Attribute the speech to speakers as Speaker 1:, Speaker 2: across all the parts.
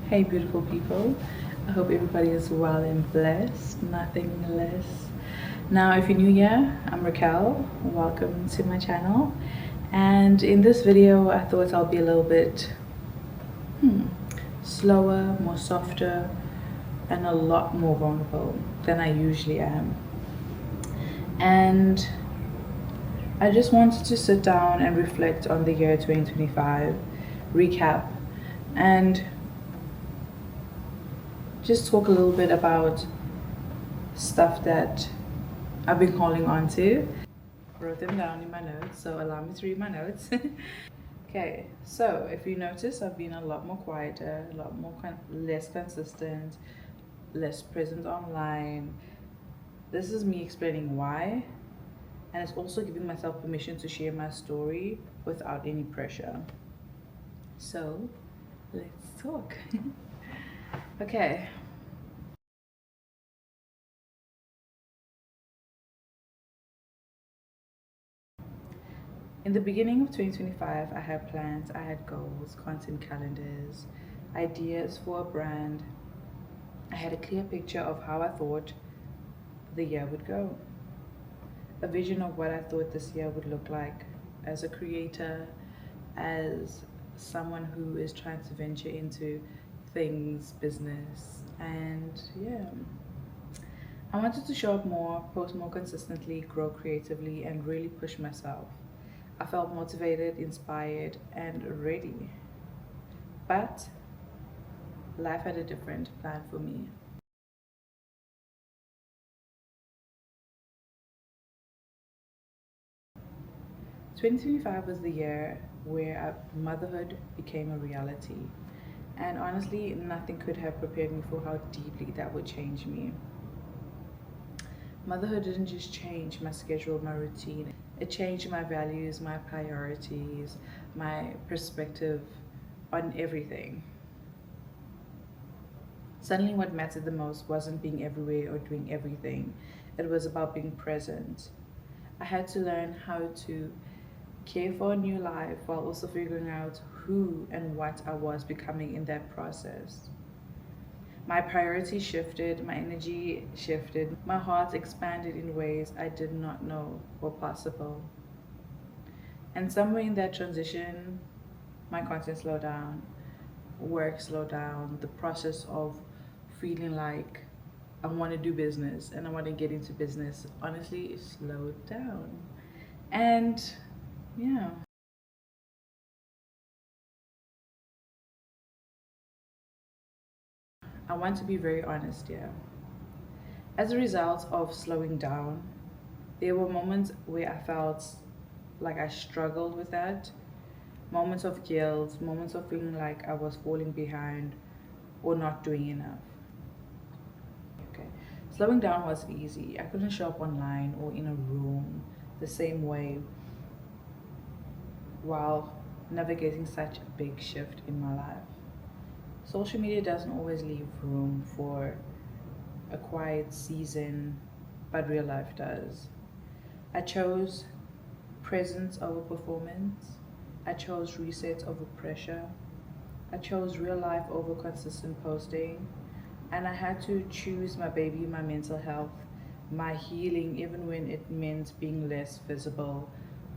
Speaker 1: Hey, beautiful people. I hope everybody is well and blessed, nothing less. Now, if you're new here, I'm Raquel. Welcome to my channel. And in this video, I thought I'll be a little bit slower, more softer, and a lot more vulnerable than I usually am. And I just wanted to sit down and reflect on the year 2025, recap, and just talk a little bit about stuff that I've been holding on to. Wrote them down in my notes, so allow me to read my notes. Okay, so if you notice, I've been a lot more quieter, a lot more less consistent, less present online. This is me explaining why, and it's also giving myself permission to share my story without any pressure. So let's talk. Okay. In the beginning of 2025, I had plans, I had goals, content calendars, ideas for a brand. I had a clear picture of how I thought the year would go, a vision of what I thought this year would look like as a creator, as someone who is trying to venture into things, business, and yeah. I wanted to show up more, post more consistently, grow creatively, and really push myself. I felt motivated, inspired, and ready. But life had a different plan for me. 2025 was the year where motherhood became a reality. And honestly, nothing could have prepared me for how deeply that would change me. Motherhood didn't just change my schedule, my routine, it changed my values, my priorities, my perspective on everything. Suddenly, what mattered the most wasn't being everywhere or doing everything, it was about being present. I had to learn how to care for a new life while also figuring out who and what I was becoming in that process. My priorities shifted, my energy shifted, my heart expanded in ways I did not know were possible. And somewhere in that transition, my content slowed down, work slowed down, the process of feeling like I want to do business and I want to get into business honestly it slowed down. And yeah. I want to be very honest here. As a result of slowing down, there were moments where I felt like I struggled with that. Moments of guilt, moments of feeling like I was falling behind or not doing enough. Okay. Slowing down was easy. I couldn't show up online or in a room the same way while navigating such a big shift in my life. Social media doesn't always leave room for a quiet season, but real life does. I chose presence over performance. I chose reset over pressure. I chose real life over consistent posting. And I had to choose my baby, my mental health, my healing, even when it meant being less visible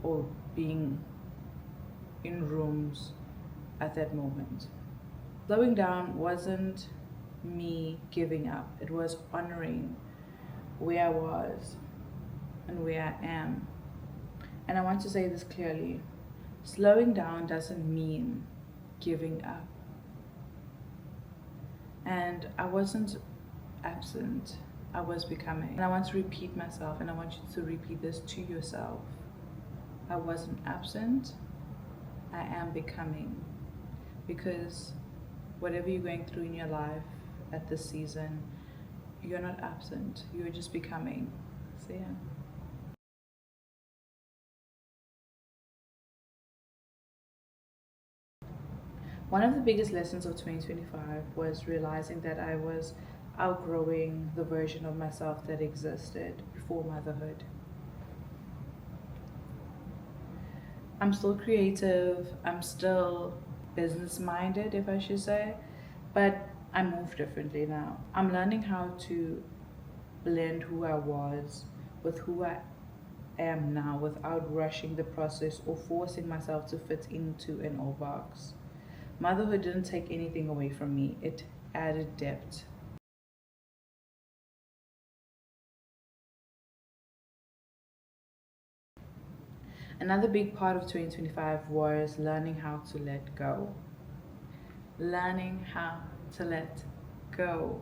Speaker 1: or being in rooms at that moment. Slowing down wasn't me giving up, it was honoring where I was and where I am. And I want to say this clearly, slowing down doesn't mean giving up. And I wasn't absent, I was becoming. And I want to repeat myself, and I want you to repeat this to yourself. I wasn't absent, I am becoming. Because whatever you're going through in your life at this season, you're not absent, you're just becoming. So, yeah. One of the biggest lessons of 2025 was realizing that I was outgrowing the version of myself that existed before motherhood. I'm still creative, I'm still business minded, if I should say, But I move differently now. I'm learning how to blend who I was with who I am now without rushing the process or forcing myself to fit into an old box. Motherhood didn't take anything away from me, it added depth. Another big part of 2025 was learning how to let go. Learning how to let go.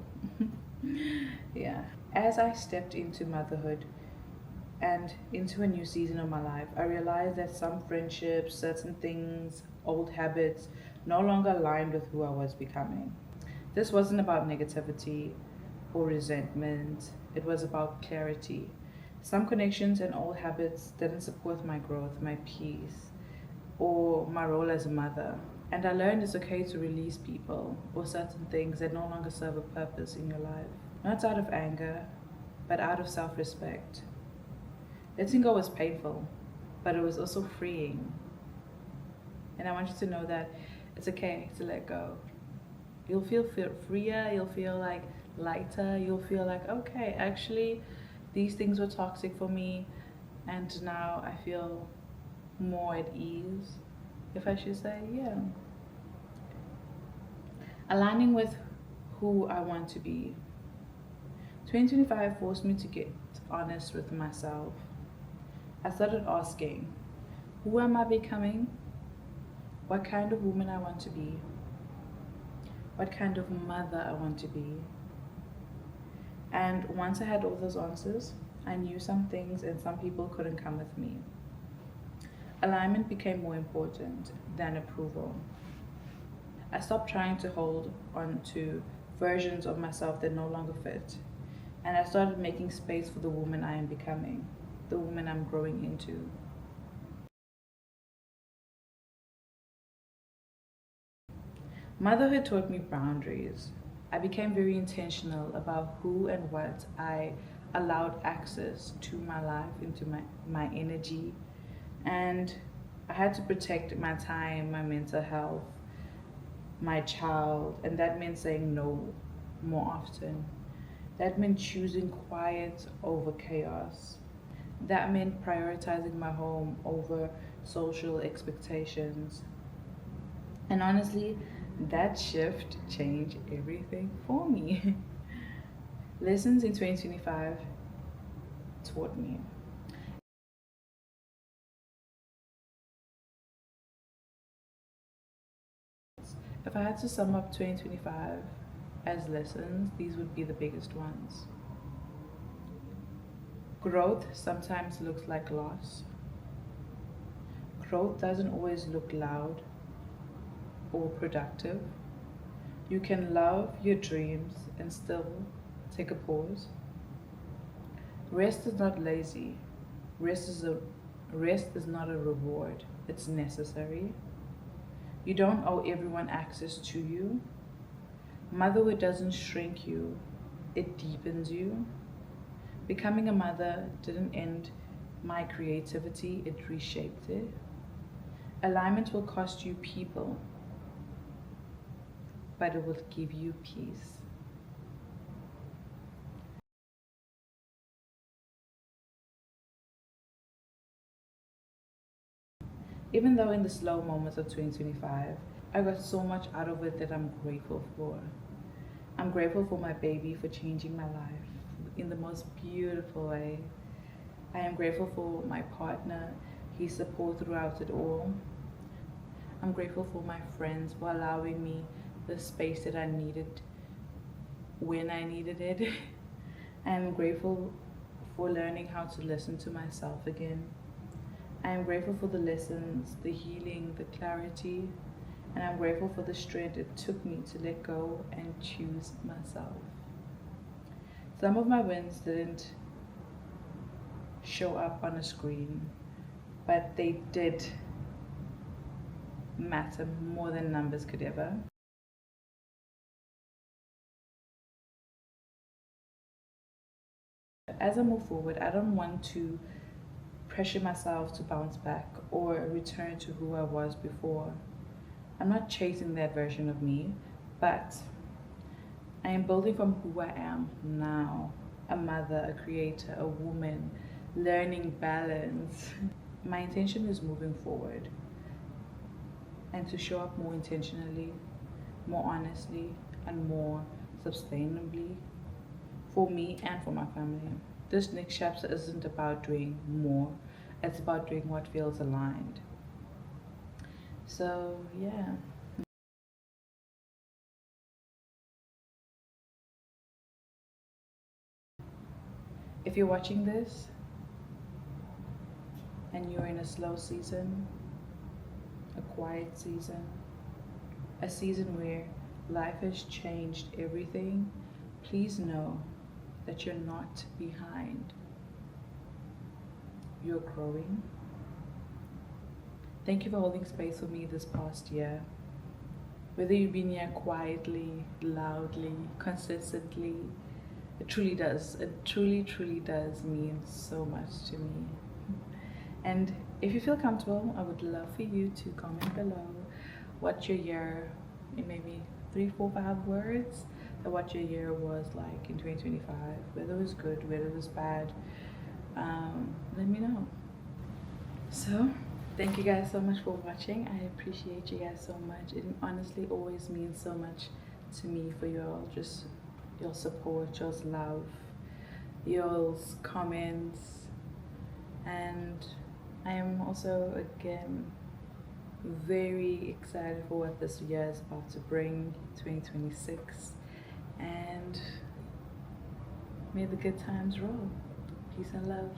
Speaker 1: Yeah. As I stepped into motherhood and into a new season of my life, I realized that some friendships, certain things, old habits no longer aligned with who I was becoming. This wasn't about negativity or resentment, it was about clarity. Some connections and old habits didn't support my growth, my peace, or my role as a mother. And I learned it's okay to release people or certain things that no longer serve a purpose in your life. Not out of anger, but out of self respect. Letting go was painful, but it was also freeing. And I want you to know that it's okay to let go. You'll feel freer, you'll feel like lighter, you'll feel like, okay, actually, these things were toxic for me, and now I feel more at ease, if I should say, yeah. Aligning with who I want to be. 2025 forced me to get honest with myself. I started asking, who am I becoming? What kind of woman I want to be? What kind of mother I want to be? And once I had all those answers, I knew some things and some people couldn't come with me. Alignment became more important than approval. I stopped trying to hold on to versions of myself that no longer fit. And I started making space for the woman I am becoming, the woman I'm growing into. Motherhood taught me boundaries. I became very intentional about who and what I allowed access to my life, into my energy. And I had to protect my time, my mental health, my child. And that meant saying no more often. That meant choosing quiet over chaos. That meant prioritizing my home over social expectations. And honestly, that shift changed everything for me. Lessons in 2025 taught me. If I had to sum up 2025 as lessons, these would be the biggest ones. Growth sometimes looks like loss. Growth doesn't always look loud or productive. You can love your dreams and still take a pause. Rest is not lazy. Rest is a rest is not a reward. It's necessary. You don't owe everyone access to you. Motherhood doesn't shrink you. It deepens you. Becoming a mother didn't end my creativity, it reshaped it. Alignment will cost you people, but it will give you peace. Even though in the slow moments of 2025, I got so much out of it that I'm grateful for. I'm grateful for my baby for changing my life in the most beautiful way. I am grateful for my partner, his support throughout it all. I'm grateful for my friends for allowing me the space that I needed when I needed it. I'm grateful for learning how to listen to myself again. I am grateful for the lessons, the healing, the clarity, and I'm grateful for the strength it took me to let go and choose myself. Some of my wins didn't show up on a screen, but they did matter more than numbers could ever. As I move forward, I don't want to pressure myself to bounce back or return to who I was before. I'm not chasing that version of me, but I am building from who I am now, a mother, a creator, a woman, learning balance. My intention is moving forward and to show up more intentionally, more honestly, and more sustainably for me and for my family. This next chapter isn't about doing more, it's about doing what feels aligned. So, yeah. If you're watching this and you're in a slow season, a quiet season, a season where life has changed everything, please know that you're not behind. You're growing. Thank you for holding space for me this past year. Whether you've been here quietly, loudly, consistently, it truly does. It truly, truly does mean so much to me. And if you feel comfortable, I would love for you to comment below what your year, in maybe 3, 4, 5 words, that what your year was like in 2025, whether it was good, whether it was bad. Let me know. So, thank you guys so much for watching. I appreciate you guys so much. It honestly always means so much to me for your just your support, your love, your comments, and I am also again very excited for what this year is about to bring, 2026, and may the good times roll. Peace and love.